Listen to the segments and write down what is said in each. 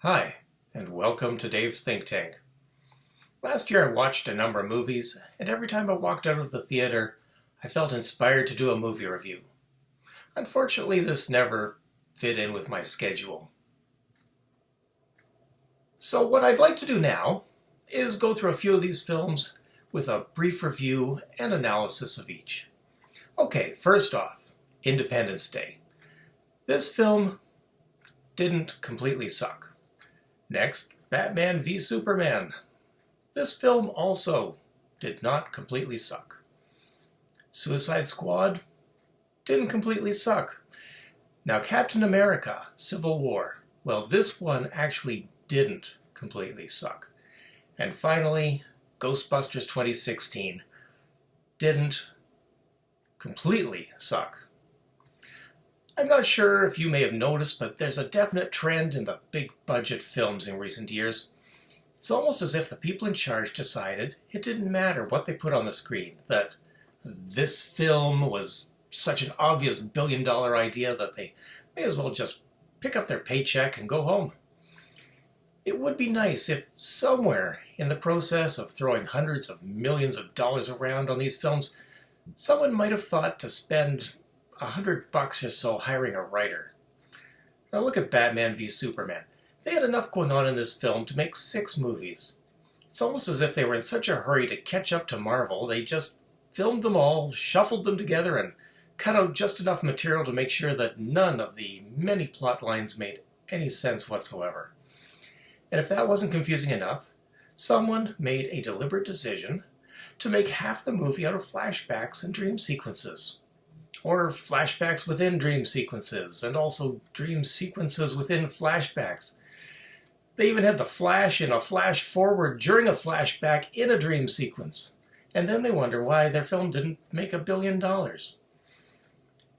Hi, and welcome to Dave's Think Tank. Last year I watched a number of movies, and every time I walked out of the theater, I felt inspired to do a movie review. Unfortunately, this never fit in with my schedule. So what I'd like to do now is go through a few of these films with a brief review and analysis of each. Okay, first off, Independence Day. This film didn't completely suck. Next, Batman v Superman. This film also did not completely suck. Suicide Squad didn't completely suck. Now, Captain America, Civil War. Well, this one actually didn't completely suck. And finally, Ghostbusters 2016 didn't completely suck. I'm not sure if you may have noticed, but there's a definite trend in the big budget films in recent years. It's almost as if the people in charge decided it didn't matter what they put on the screen, that this film was such an obvious billion-dollar idea that they may as well just pick up their paycheck and go home. It would be nice if somewhere in the process of throwing hundreds of millions of dollars around on these films, someone might have thought to spend $100 or so hiring a writer. Now look at Batman v Superman. They had enough going on in this film to make 6 movies. It's almost as if they were in such a hurry to catch up to Marvel, they just filmed them all, shuffled them together, and cut out just enough material to make sure that none of the many plot lines made any sense whatsoever. And if that wasn't confusing enough, someone made a deliberate decision to make half the movie out of flashbacks and dream sequences. Or flashbacks within dream sequences, and also dream sequences within flashbacks. They even had the Flash in a flash forward during a flashback in a dream sequence. And then they wonder why their film didn't make $1 billion.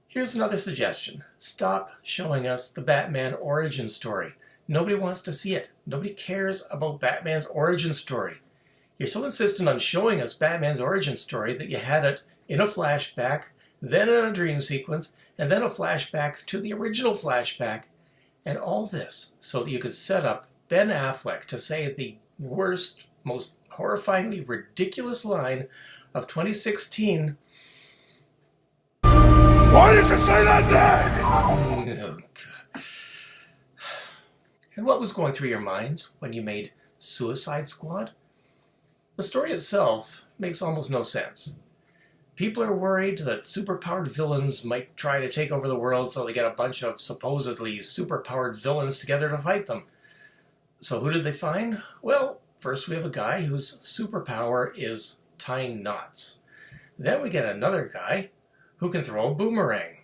Here's another suggestion. Stop showing us the Batman origin story. Nobody wants to see it. Nobody cares about Batman's origin story. You're so insistent on showing us Batman's origin story that you had it in a flashback, then in a dream sequence, and then a flashback to the original flashback, and all this so that you could set up Ben Affleck to say the worst, most horrifyingly ridiculous line of 2016. Why did you say that name? Oh, God. And what was going through your minds when you made Suicide Squad? The story itself makes almost no sense. People are worried that superpowered villains might try to take over the world, so they get a bunch of supposedly superpowered villains together to fight them. So who did they find? Well, first we have a guy whose superpower is tying knots. Then we get another guy who can throw a boomerang.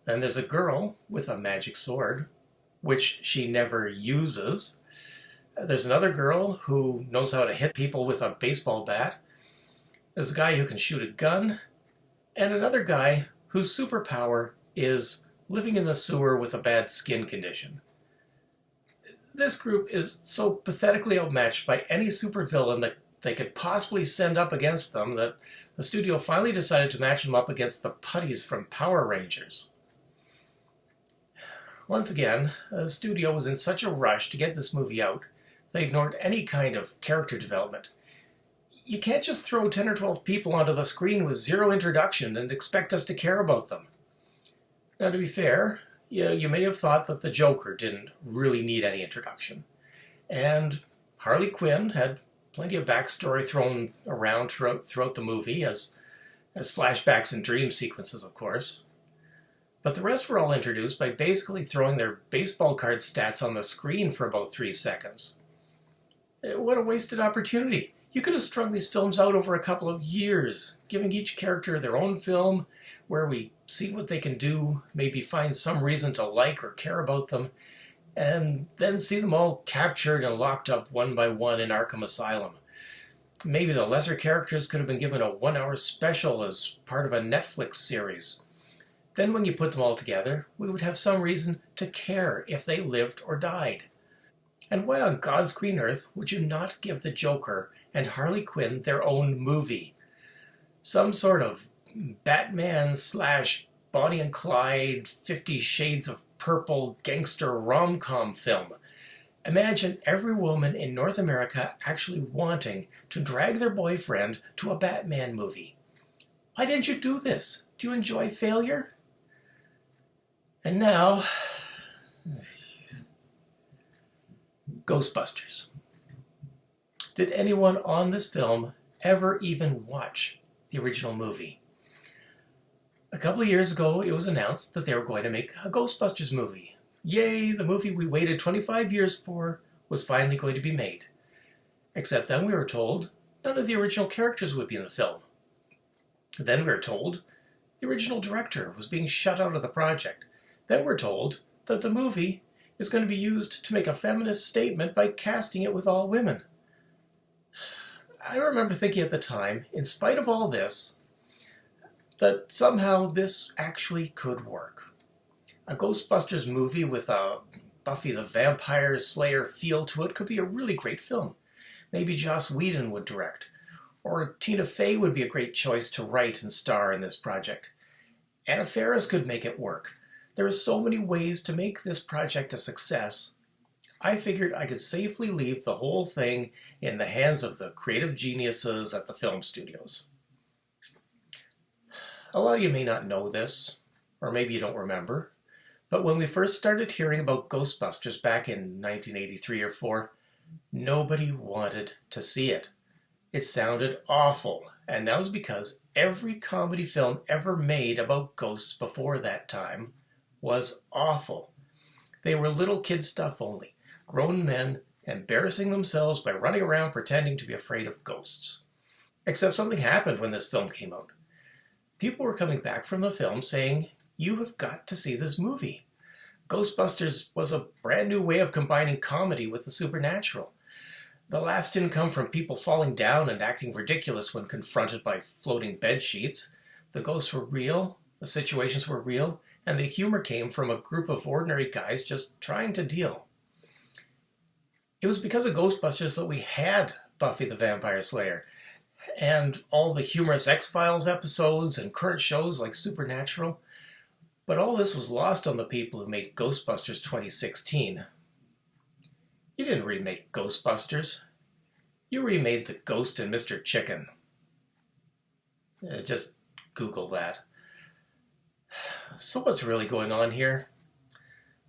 Then there's a girl with a magic sword, which she never uses. There's another girl who knows how to hit people with a baseball bat. There's a guy who can shoot a gun, and another guy whose superpower is living in the sewer with a bad skin condition. This group is so pathetically outmatched by any supervillain that they could possibly send up against them that the studio finally decided to match them up against the putties from Power Rangers. Once again, the studio was in such a rush to get this movie out, they ignored any kind of character development. You can't just throw 10 or 12 people onto the screen with zero introduction and expect us to care about them. Now, to be fair, you may have thought that the Joker didn't really need any introduction. And Harley Quinn had plenty of backstory thrown around throughout the movie, as flashbacks and dream sequences, of course. But the rest were all introduced by basically throwing their baseball card stats on the screen for about 3 seconds. What a wasted opportunity. You could have strung these films out over a couple of years, giving each character their own film, where we see what they can do, maybe find some reason to like or care about them, and then see them all captured and locked up one by one in Arkham Asylum. Maybe the lesser characters could have been given a 1-hour special as part of a Netflix series. Then when you put them all together, we would have some reason to care if they lived or died. And why on God's green earth would you not give the Joker and Harley Quinn their own movie? Some sort of Batman / Bonnie and Clyde 50 Shades of Purple gangster rom-com film. Imagine every woman in North America actually wanting to drag their boyfriend to a Batman movie. Why didn't you do this? Do you enjoy failure? And now, Ghostbusters. Did anyone on this film ever even watch the original movie? A couple of years ago, it was announced that they were going to make a Ghostbusters movie. Yay, the movie we waited 25 years for was finally going to be made. Except then we were told none of the original characters would be in the film. Then we were told the original director was being shut out of the project. Then we're told that the movie is going to be used to make a feminist statement by casting it with all women. I remember thinking at the time, in spite of all this, that somehow this actually could work. A Ghostbusters movie with a Buffy the Vampire Slayer feel to it could be a really great film. Maybe Joss Whedon would direct, or Tina Fey would be a great choice to write and star in this project. Anna Faris could make it work. There are so many ways to make this project a success. I figured I could safely leave the whole thing in the hands of the creative geniuses at the film studios. A lot of you may not know this, or maybe you don't remember, but when we first started hearing about Ghostbusters back in 1983 or 4, nobody wanted to see it. It sounded awful, and that was because every comedy film ever made about ghosts before that time was awful. They were little kid stuff only, grown men embarrassing themselves by running around pretending to be afraid of ghosts. Except something happened when this film came out. People were coming back from the film saying, "You have got to see this movie." Ghostbusters was a brand new way of combining comedy with the supernatural. The laughs didn't come from people falling down and acting ridiculous when confronted by floating bed sheets. The ghosts were real, the situations were real, and the humor came from a group of ordinary guys just trying to deal. It was because of Ghostbusters that we had Buffy the Vampire Slayer, and all the humorous X-Files episodes and current shows like Supernatural. But all this was lost on the people who made Ghostbusters 2016. You didn't remake Ghostbusters. You remade The Ghost and Mr. Chicken. Just Google that. So what's really going on here?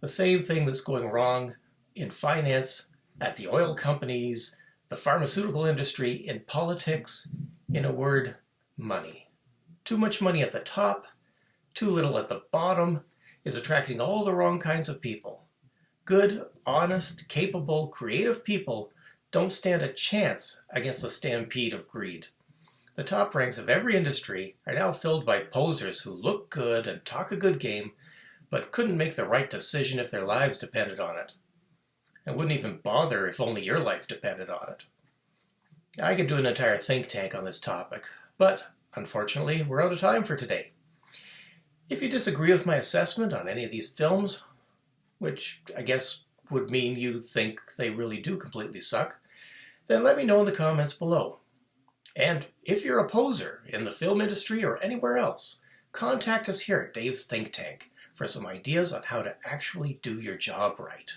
The same thing that's going wrong in finance, at the oil companies, the pharmaceutical industry, in politics, in a word, money. Too much money at the top, too little at the bottom, is attracting all the wrong kinds of people. Good, honest, capable, creative people don't stand a chance against the stampede of greed. The top ranks of every industry are now filled by posers who look good and talk a good game, but couldn't make the right decision if their lives depended on it. And wouldn't even bother if only your life depended on it. I could do an entire think tank on this topic, but unfortunately, we're out of time for today. If you disagree with my assessment on any of these films, which I guess would mean you think they really do completely suck, then let me know in the comments below. And if you're a poser in the film industry or anywhere else, contact us here at Dave's Think Tank for some ideas on how to actually do your job right.